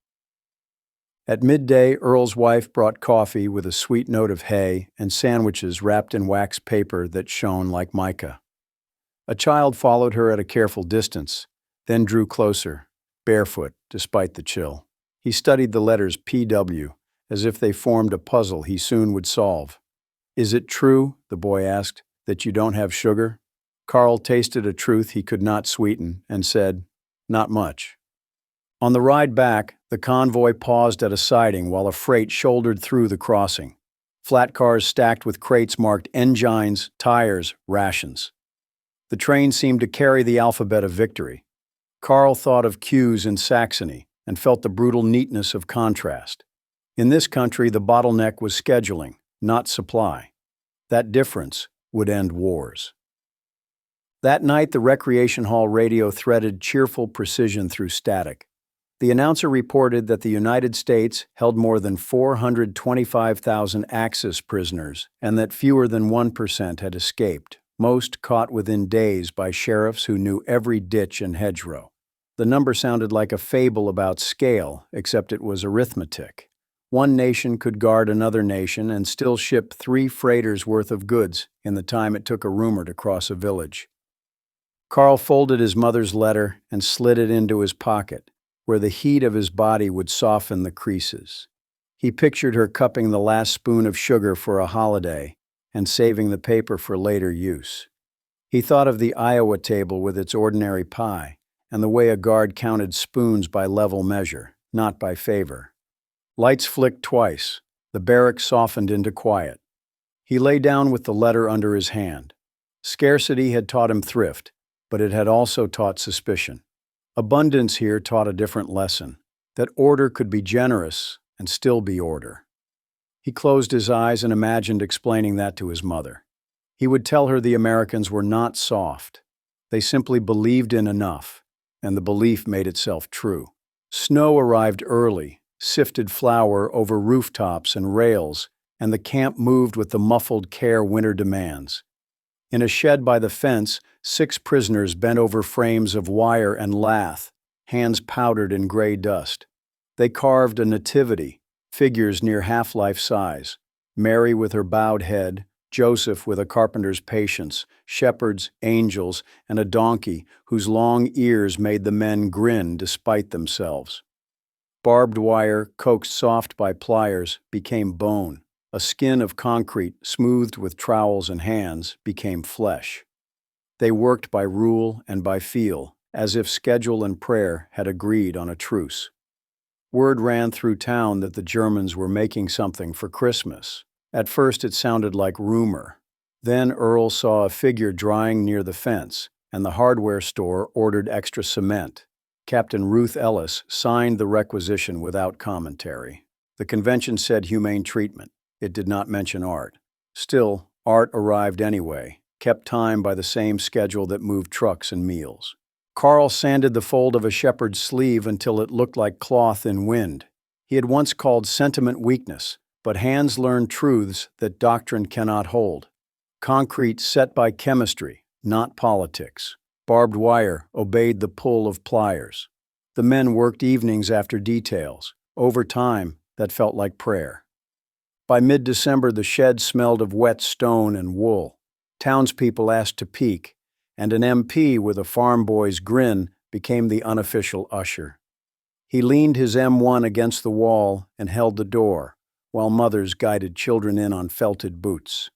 At midday, Earl's wife brought coffee with a sweet note of hay and sandwiches wrapped in wax paper that shone like mica. A child followed her at a careful distance, then drew closer, barefoot despite the chill. He studied the letters PW, as if they formed a puzzle he soon would solve. "Is it true," the boy asked, "that you don't have sugar?" Carl tasted a truth he could not sweeten and said, "Not much." On the ride back, the convoy paused at a siding while a freight shouldered through the crossing. Flat cars stacked with crates marked engines, tires, rations. The train seemed to carry the alphabet of victory. Carl thought of queues in Saxony and felt the brutal neatness of contrast. In this country, the bottleneck was scheduling, not supply. That difference would end wars. That night, the recreation hall radio threaded cheerful precision through static. The announcer reported that the United States held more than 425,000 Axis prisoners and that fewer than 1% had escaped, most caught within days by sheriffs who knew every ditch and hedgerow. The number sounded like a fable about scale, except it was arithmetic. One nation could guard another nation and still ship 3 freighters worth of goods in the time it took a rumor to cross a village. Carl folded his mother's letter and slid it into his pocket, where the heat of his body would soften the creases. He pictured her cupping the last spoon of sugar for a holiday and saving the paper for later use. He thought of the Iowa table with its ordinary pie and the way a guard counted spoons by level measure, not by favor. Lights flicked twice. The barracks softened into quiet. He lay down with the letter under his hand. Scarcity had taught him thrift, but it had also taught suspicion. Abundance here taught a different lesson, that order could be generous and still be order. He closed his eyes and imagined explaining that to his mother. He would tell her the Americans were not soft. They simply believed in enough, and the belief made itself true. Snow arrived early, sifted flour over rooftops and rails, and the camp moved with the muffled care winter demands. In a shed by the fence, 6 prisoners bent over frames of wire and lath, hands powdered in gray dust. They carved a nativity, figures near half-life size, Mary with her bowed head, Joseph with a carpenter's patience, shepherds, angels, and a donkey whose long ears made the men grin despite themselves. Barbed wire, coaxed soft by pliers, became bone. A skin of concrete, smoothed with trowels and hands, became flesh. They worked by rule and by feel, as if schedule and prayer had agreed on a truce. Word ran through town that the Germans were making something for Christmas. At first it sounded like rumor. Then Earl saw a figure drying near the fence, and the hardware store ordered extra cement. Captain Ruth Ellis signed the requisition without commentary. The convention said humane treatment. It did not mention art. Still, art arrived anyway, kept time by the same schedule that moved trucks and meals. Carl sanded the fold of a shepherd's sleeve until it looked like cloth in wind. He had once called sentiment weakness, but hands learned truths that doctrine cannot hold. Concrete set by chemistry, not politics. Barbed wire obeyed the pull of pliers. The men worked evenings after details, overtime that felt like prayer. By mid-December, the shed smelled of wet stone and wool. Townspeople asked to peek, and an MP with a farm boy's grin became the unofficial usher. He leaned his M1 against the wall and held the door, while mothers guided children in on felted boots.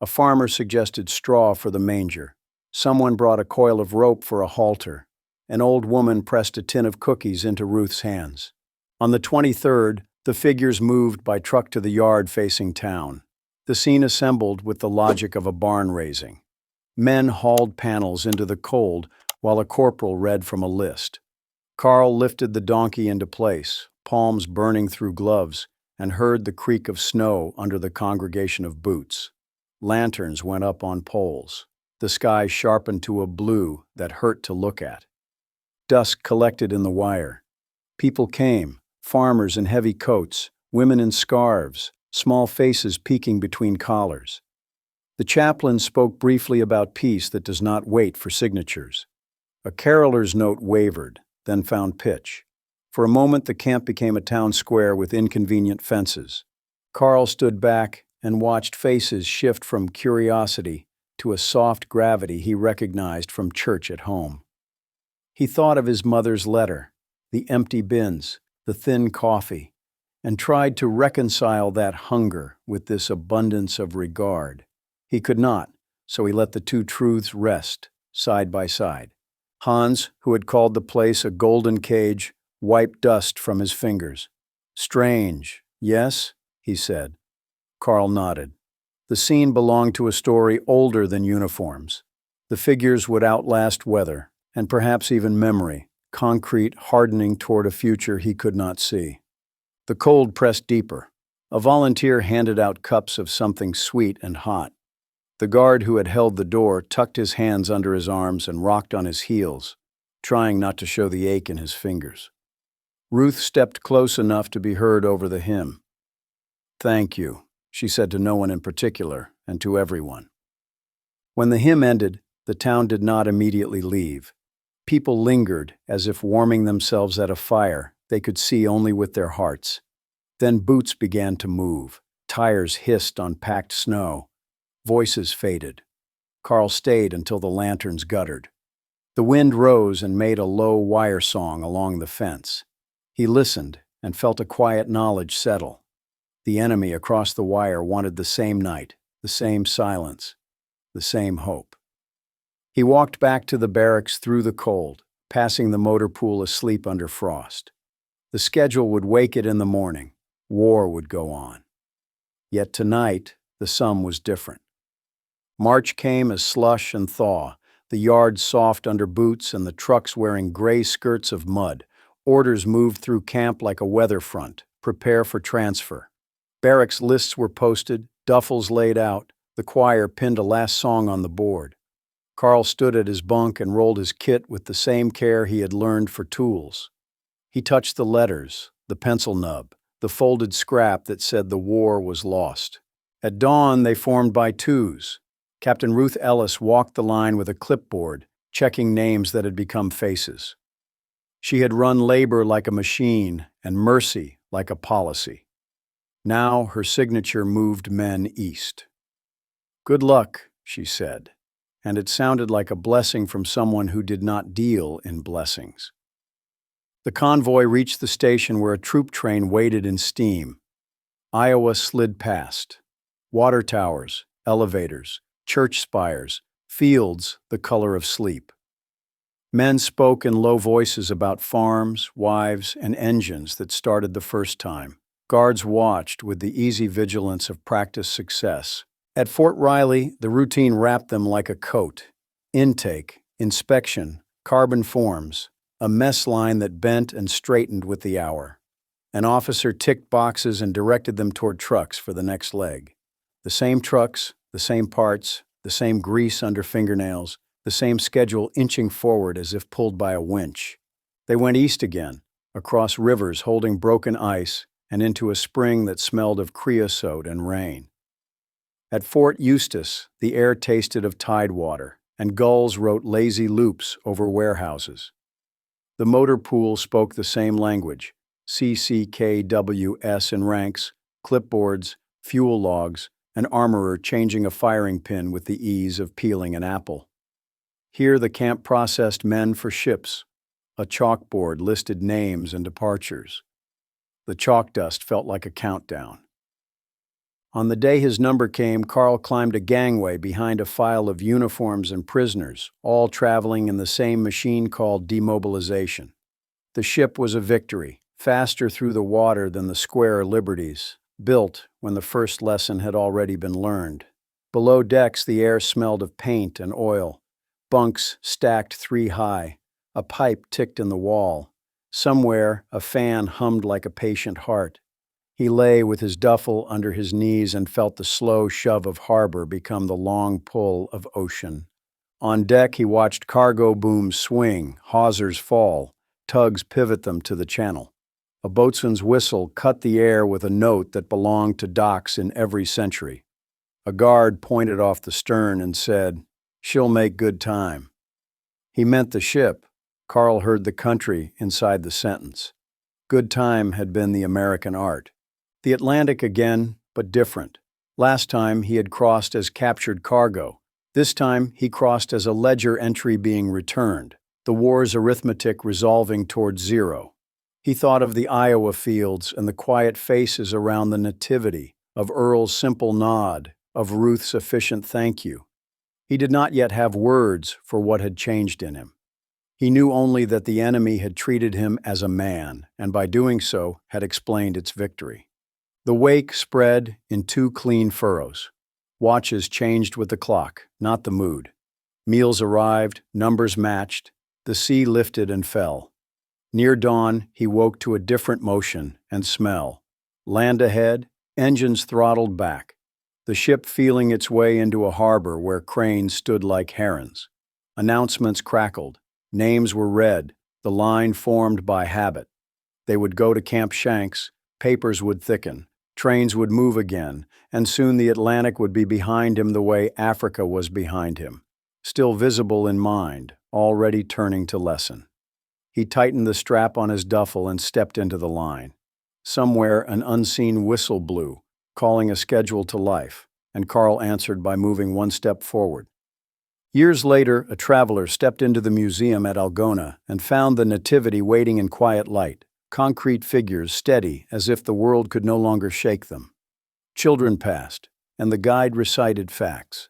A farmer suggested straw for the manger. Someone brought a coil of rope for a halter. An old woman pressed a tin of cookies into Ruth's hands. On the 23rd, the figures moved by truck to the yard facing town. The scene assembled with the logic of a barn raising. Men hauled panels into the cold while a corporal read from a list. Carl lifted the donkey into place, palms burning through gloves, and heard the creak of snow under the congregation of boots. Lanterns went up on poles. The sky sharpened to a blue that hurt to look at. Dusk collected in the wire. People came, farmers in heavy coats, women in scarves, small faces peeking between collars. The chaplain spoke briefly about peace that does not wait for signatures. A caroler's note wavered, then found pitch. For a moment, the camp became a town square with inconvenient fences. Carl stood back and watched faces shift from curiosity to a soft gravity he recognized from church at home. He thought of his mother's letter, the empty bins, the thin coffee, and tried to reconcile that hunger with this abundance of regard. He could not, so he let the two truths rest, side by side. Hans, who had called the place a golden cage, wiped dust from his fingers. "Strange, yes?" he said. Carl nodded. The scene belonged to a story older than uniforms. The figures would outlast weather, and perhaps even memory, concrete hardening toward a future he could not see. The cold pressed deeper. A volunteer handed out cups of something sweet and hot. The guard who had held the door tucked his hands under his arms and rocked on his heels, trying not to show the ache in his fingers. Ruth stepped close enough to be heard over the hymn. "Thank you," she said to no one in particular, and to everyone. When the hymn ended, the town did not immediately leave. People lingered, as if warming themselves at a fire they could see only with their hearts. Then boots began to move, tires hissed on packed snow, voices faded. Carl stayed until the lanterns guttered. The wind rose and made a low wire song along the fence. He listened and felt a quiet knowledge settle. The enemy across the wire wanted the same night, the same silence, the same hope. He walked back to the barracks through the cold, passing the motor pool asleep under frost. The schedule would wake it in the morning. War would go on. Yet tonight, the sum was different. March came as slush and thaw, the yard soft under boots and the trucks wearing gray skirts of mud. Orders moved through camp like a weather front, prepare for transfer. Barracks lists were posted, duffels laid out, the choir pinned a last song on the board. Carl stood at his bunk and rolled his kit with the same care he had learned for tools. He touched the letters, the pencil nub, the folded scrap that said the war was lost. At dawn, they formed by twos. Captain Ruth Ellis walked the line with a clipboard, checking names that had become faces. She had run labor like a machine and mercy like a policy. Now her signature moved men east. "Good luck," she said, and it sounded like a blessing from someone who did not deal in blessings. The convoy reached the station where a troop train waited in steam. Iowa slid past. Water towers, elevators, church spires, fields the color of sleep. Men spoke in low voices about farms, wives, and engines that started the first time. Guards watched with the easy vigilance of practiced success. At Fort Riley, the routine wrapped them like a coat. Intake, inspection, carbon forms, a mess line that bent and straightened with the hour. An officer ticked boxes and directed them toward trucks for the next leg. The same trucks, the same parts, the same grease under fingernails, the same schedule inching forward as if pulled by a winch. They went east again, across rivers holding broken ice, and into a spring that smelled of creosote and rain. At Fort Eustis, the air tasted of tide water, and gulls wrote lazy loops over warehouses. The motor pool spoke the same language, CCKWS in ranks, clipboards, fuel logs, an armorer changing a firing pin with the ease of peeling an apple. Here the camp processed men for ships. A chalkboard listed names and departures. The chalk dust felt like a countdown. On the day his number came, Carl climbed a gangway behind a file of uniforms and prisoners, all traveling in the same machine called demobilization. The ship was a victory, faster through the water than the square Liberties, built when the first lesson had already been learned. Below decks, the air smelled of paint and oil. Bunks stacked 3 high. A pipe ticked in the wall. Somewhere, a fan hummed like a patient heart. He lay with his duffel under his knees and felt the slow shove of harbor become the long pull of ocean. On deck, he watched cargo booms swing, hawsers fall, tugs pivot them to the channel. A boatswain's whistle cut the air with a note that belonged to docks in every century. A guard pointed off the stern and said, "She'll make good time." He meant the ship. Carl heard the country inside the sentence. Good time had been the American art. The Atlantic again, but different. Last time he had crossed as captured cargo. This time he crossed as a ledger entry being returned, the war's arithmetic resolving toward zero. He thought of the Iowa fields and the quiet faces around the nativity, of Earl's simple nod, of Ruth's efficient thank you. He did not yet have words for what had changed in him. He knew only that the enemy had treated him as a man, and by doing so had explained its victory. The wake spread in two clean furrows. Watches changed with the clock, not the mood. Meals arrived, numbers matched, the sea lifted and fell. Near dawn, he woke to a different motion and smell. Land ahead, engines throttled back, the ship feeling its way into a harbor where cranes stood like herons. Announcements crackled, names were read, the line formed by habit. They would go to Camp Shanks, papers would thicken, trains would move again, and soon the Atlantic would be behind him the way Africa was behind him, still visible in mind, already turning to lesson. He tightened the strap on his duffel and stepped into the line. Somewhere an unseen whistle blew, calling a schedule to life, and Carl answered by moving one step forward. Years later, a traveler stepped into the museum at Algona and found the Nativity waiting in quiet light, concrete figures steady as if the world could no longer shake them. Children passed, and the guide recited facts.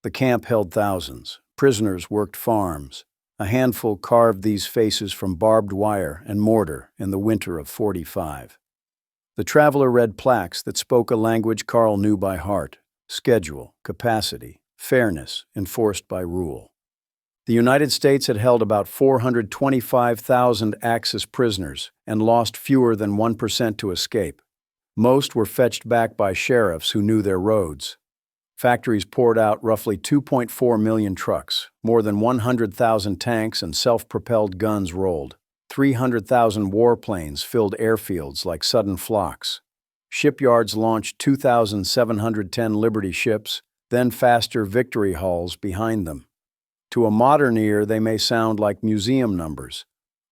The camp held thousands, prisoners worked farms. A handful carved these faces from barbed wire and mortar in the winter of '45. The traveler read plaques that spoke a language Carl knew by heart: schedule, capacity, fairness enforced by rule. The United States had held about 425,000 Axis prisoners and lost fewer than 1% to escape. Most were fetched back by sheriffs who knew their roads. Factories poured out roughly 2.4 million trucks, more than 100,000 tanks and self-propelled guns rolled. 300,000 warplanes filled airfields like sudden flocks. Shipyards launched 2,710 Liberty ships, then faster Victory hulls behind them. To a modern ear, they may sound like museum numbers.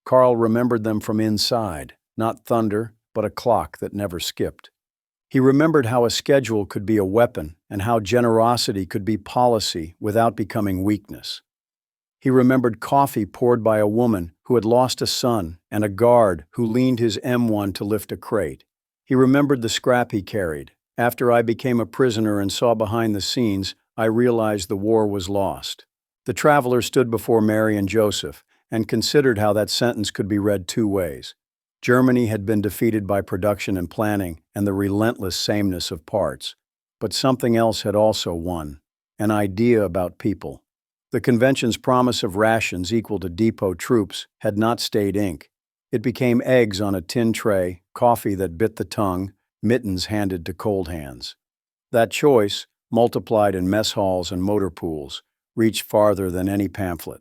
Carl remembered them from inside, not thunder, but a clock that never skipped. He remembered how a schedule could be a weapon and how generosity could be policy without becoming weakness. He remembered coffee poured by a woman who had lost a son and a guard who leaned his M1 to lift a crate. He remembered the scrap he carried. After I became a prisoner and saw behind the scenes, I realized the war was lost. The traveler stood before Mary and Joseph and considered how that sentence could be read two ways. Germany had been defeated by production and planning and the relentless sameness of parts. But something else had also won, an idea about people. The convention's promise of rations equal to depot troops had not stayed ink. It became eggs on a tin tray, coffee that bit the tongue, mittens handed to cold hands. That choice, multiplied in mess halls and motor pools, reached farther than any pamphlet.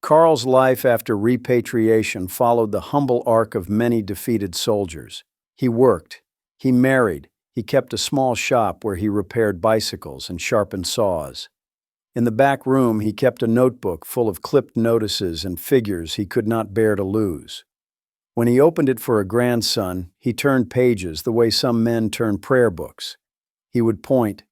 Carl's life after repatriation followed the humble arc of many defeated soldiers. He worked, he married, he kept a small shop where he repaired bicycles and sharpened saws. In the back room, he kept a notebook full of clipped notices and figures he could not bear to lose. When he opened it for a grandson, he turned pages the way some men turn prayer books. He would point,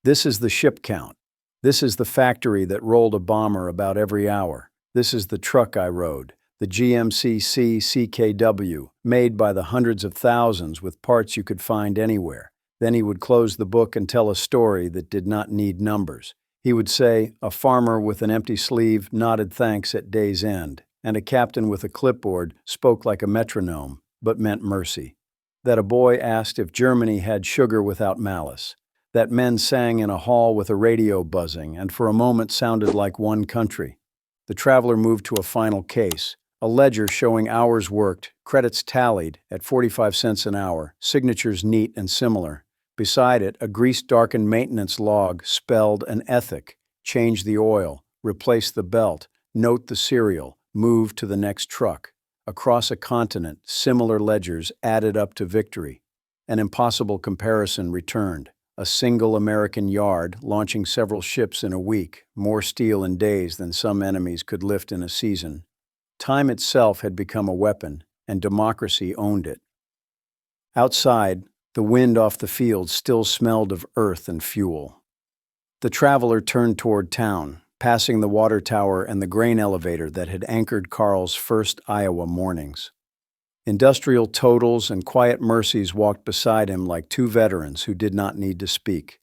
"This is the ship count. This is the factory that rolled a bomber about every hour. This is the truck I rode, the GMC-C CKW, made by the hundreds of thousands with parts you could find anywhere." Then he would close the book and tell a story that did not need numbers. He would say, "A farmer with an empty sleeve nodded thanks at day's end, and a captain with a clipboard spoke like a metronome, but meant mercy." That a boy asked if Germany had sugar without malice. That men sang in a hall with a radio buzzing and for a moment sounded like one country. The traveler moved to a final case, a ledger showing hours worked, credits tallied at 45 cents an hour, signatures neat and similar. Beside it, a grease-darkened maintenance log spelled an ethic: change the oil, replace the belt, note the serial, move to the next truck. Across a continent, similar ledgers added up to victory. An impossible comparison returned. A single American yard launching several ships in a week, more steel in days than some enemies could lift in a season. Time itself had become a weapon, and democracy owned it. Outside, the wind off the field still smelled of earth and fuel. The traveler turned toward town, passing the water tower and the grain elevator that had anchored Carl's first Iowa mornings. Industrial totals and quiet mercies walked beside him like two veterans who did not need to speak.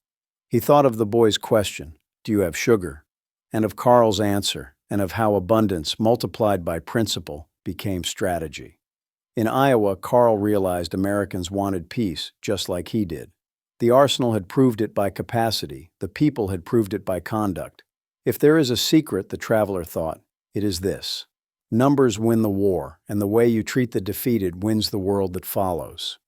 He thought of the boy's question, "Do you have sugar?" and of Carl's answer, and of how abundance, multiplied by principle, became strategy. In Iowa, Carl realized Americans wanted peace, just like he did. The arsenal had proved it by capacity, the people had proved it by conduct. If there is a secret, the traveler thought, it is this: numbers win the war, and the way you treat the defeated wins the world that follows.